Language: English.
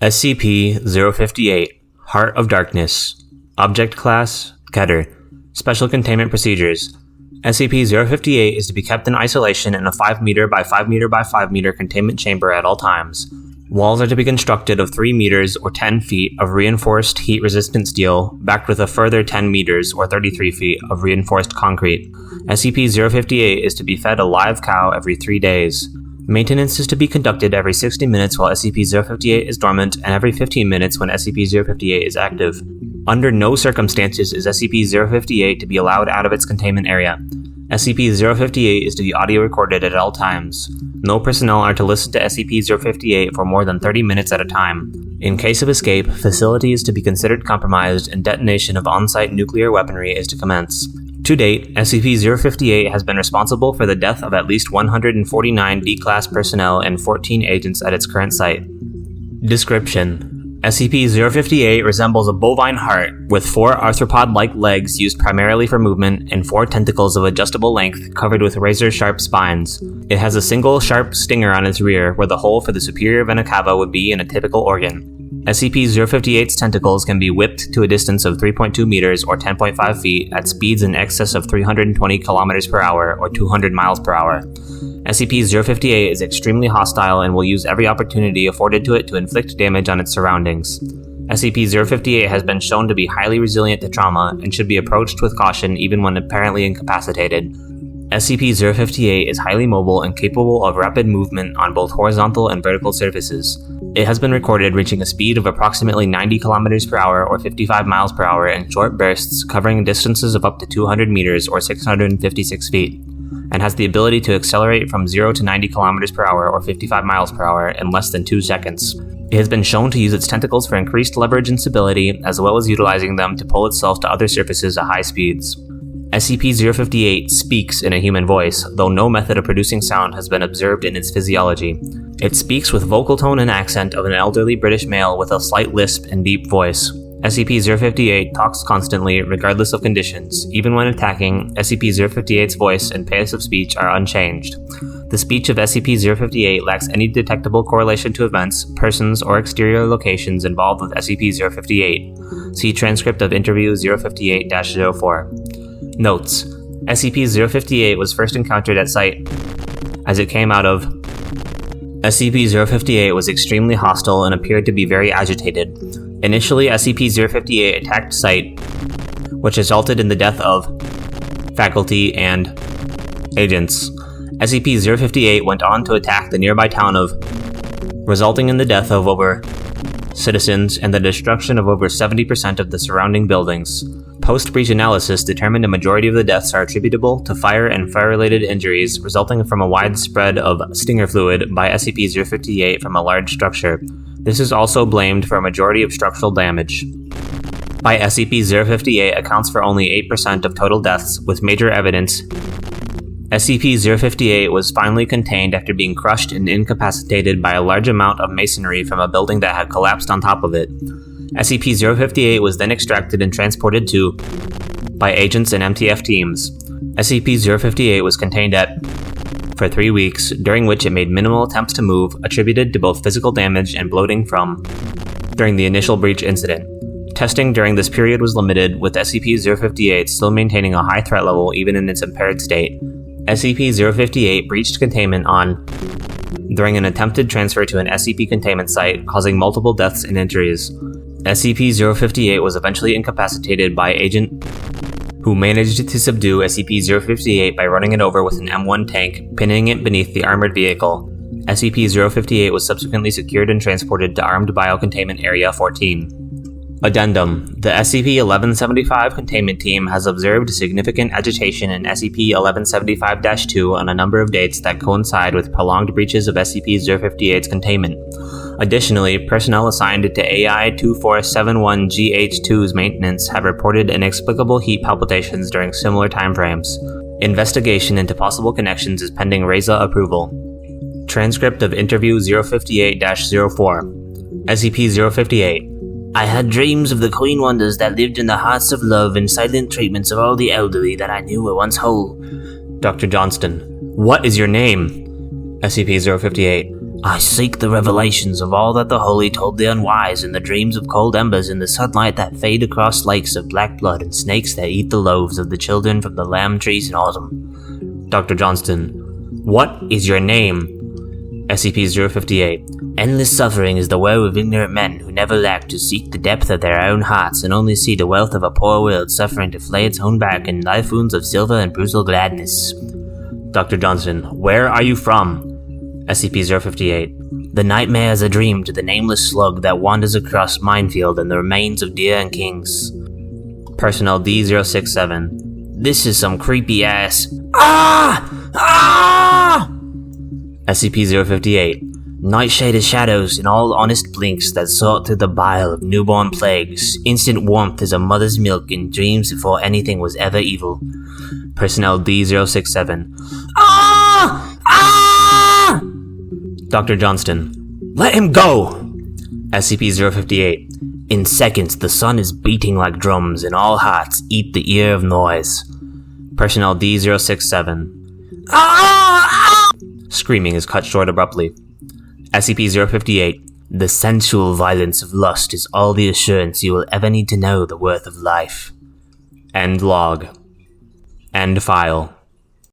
SCP-058, Heart of Darkness. Object Class, Keter. Special Containment Procedures. SCP-058 is to be kept in isolation in a 5 meter by 5 meter by 5 meter containment chamber at all times. Walls are to be constructed of 3 meters or 10 feet of reinforced heat-resistant steel, backed with a further 10 meters or 33 feet of reinforced concrete. SCP-058 is to be fed a live cow every 3 days. Maintenance is to be conducted every 60 minutes while SCP-058 is dormant and every 15 minutes when SCP-058 is active. Under no circumstances is SCP-058 to be allowed out of its containment area. SCP-058 is to be audio recorded at all times. No personnel are to listen to SCP-058 for more than 30 minutes at a time. In case of escape, facility is to be considered compromised and detonation of on-site nuclear weaponry is to commence. To date, SCP-058 has been responsible for the death of at least 149 D-Class personnel and 14 agents at its current site. Description: SCP-058 resembles a bovine heart, with 4 arthropod-like legs used primarily for movement and 4 tentacles of adjustable length covered with razor-sharp spines. It has a single sharp stinger on its rear, where the hole for the superior vena cava would be in a typical organ. SCP-058's tentacles can be whipped to a distance of 3.2 meters or 10.5 feet at speeds in excess of 320 kilometers per hour or 200 miles per hour. SCP-058 is extremely hostile and will use every opportunity afforded to it to inflict damage on its surroundings. SCP-058 has been shown to be highly resilient to trauma and should be approached with caution even when apparently incapacitated. SCP-058 is highly mobile and capable of rapid movement on both horizontal and vertical surfaces. It has been recorded reaching a speed of approximately 90 km per hour or 55 miles per hour in short bursts covering distances of up to 200 meters or 656 feet, and has the ability to accelerate from 0 to 90 km per hour or 55 miles per hour in less than 2 seconds. It has been shown to use its tentacles for increased leverage and stability, as well as utilizing them to pull itself to other surfaces at high speeds. SCP-058 speaks in a human voice, though no method of producing sound has been observed in its physiology. It speaks with vocal tone and accent of an elderly British male with a slight lisp and deep voice. SCP-058 talks constantly, regardless of conditions. Even when attacking, SCP-058's voice and pace of speech are unchanged. The speech of SCP-058 lacks any detectable correlation to events, persons, or exterior locations involved with SCP-058. See transcript of interview 058-04. Notes: SCP-058 was first encountered at site as it came out of. SCP-058 was extremely hostile and appeared to be very agitated. Initially, SCP-058 attacked site, which resulted in the death of faculty and agents. SCP-058 went on to attack the nearby town of, resulting in the death of over citizens and the destruction of over 70% of the surrounding buildings. Post-breach analysis determined a majority of the deaths are attributable to fire and fire-related injuries resulting from a wide spread of stinger fluid by SCP-058 from a large structure. This is also blamed for a majority of structural damage by SCP-058 accounts for only 8% of total deaths, with major evidence. SCP-058 was finally contained after being crushed and incapacitated by a large amount of masonry from a building that had collapsed on top of it. SCP-058 was then extracted and transported to by agents and MTF teams. SCP-058 was contained for 3 weeks, during which it made minimal attempts to move, attributed to both physical damage and bloating during the initial breach incident. Testing during this period was limited, with SCP-058 still maintaining a high threat level even in its impaired state. SCP-058 breached containment during an attempted transfer to an SCP containment site, causing multiple deaths and injuries. SCP-058 was eventually incapacitated by agent who managed to subdue SCP-058 by running it over with an M1 tank, pinning it beneath the armored vehicle. SCP-058 was subsequently secured and transported to Armed Biocontainment Area 14. Addendum: the SCP-1175 containment team has observed significant agitation in SCP-1175-2 on a number of dates that coincide with prolonged breaches of SCP-058's containment. Additionally, personnel assigned to AI-2471-GH2's maintenance have reported inexplicable heat palpitations during similar timeframes. Investigation into possible connections is pending RESA approval. Transcript of Interview 058-04. SCP-058. I had dreams of the Queen Wonders that lived in the hearts of love and silent treatments of all the elderly that I knew were once whole. Dr. Johnston. What is your name? SCP-058. I seek the revelations of all that the holy told the unwise, and the dreams of cold embers in the sunlight that fade across lakes of black blood and snakes that eat the loaves of the children from the lamb trees in autumn. Dr. Johnston. What is your name? SCP-058. Endless suffering is the woe of ignorant men who never lack to seek the depth of their own hearts and only see the wealth of a poor world suffering to flay its own back in life wounds of silver and brutal gladness. Dr. Johnson. Where are you from? SCP-058. The nightmare is a dream to the nameless slug that wanders across minefield and the remains of deer and kings. Personnel D-067. This is some creepy ass. SCP-058. Nightshaded shadows in all honest blinks that sort through the bile of newborn plagues. Instant warmth is a mother's milk in dreams before anything was ever evil. Personnel D-067. Dr. Johnston. Let him go! SCP-058. In seconds, the sun is beating like drums, and all hearts eat the ear of noise. Personnel D-067. Screaming is cut short abruptly. SCP-058. The sensual violence of lust is all the assurance you will ever need to know the worth of life. End log. End file.